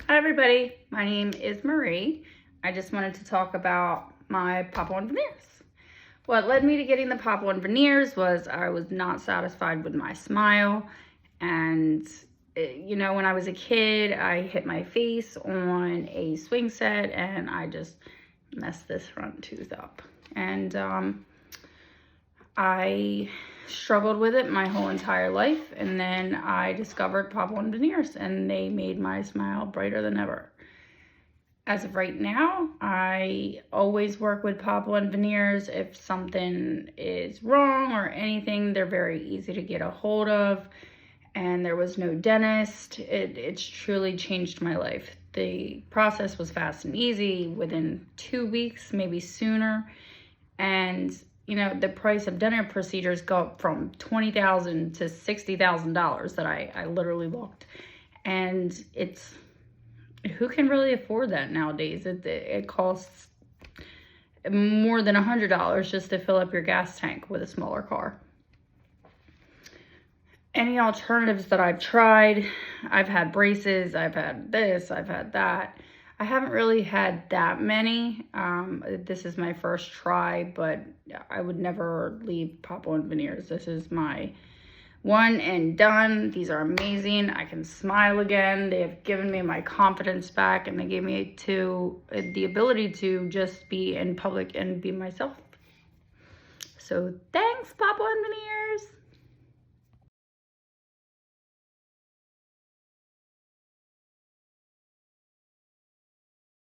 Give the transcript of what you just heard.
Hi everybody, my name is Marie. I just wanted to talk about my pop-on veneers. What led me to getting the pop-on veneers was I was not satisfied with my smile, and when I was a kid, I hit my face on a swing set and I just messed this front tooth up. And I struggled with it my whole entire life, and then I discovered pop-on veneers and they made my smile brighter than ever. As of right now, I always work with pop-on veneers. If something is wrong or anything, they're very easy to get a hold of, and there was no dentist. It's truly changed my life. The process was fast and easy, within 2 weeks, maybe sooner. And the price of dental procedures go up from $20,000 to $60,000 that I literally looked. And who can really afford that nowadays? It costs more than $100 just to fill up your gas tank with a smaller car. Any alternatives that I've tried, I've had braces, I've had this, I've had that. I haven't really had that many. This is my first try, but I would never leave pop-on veneers. This is my one and done. These are amazing. I can smile again. They have given me my confidence back, and they gave me the ability to just be in public and be myself. So thanks, pop-on veneers.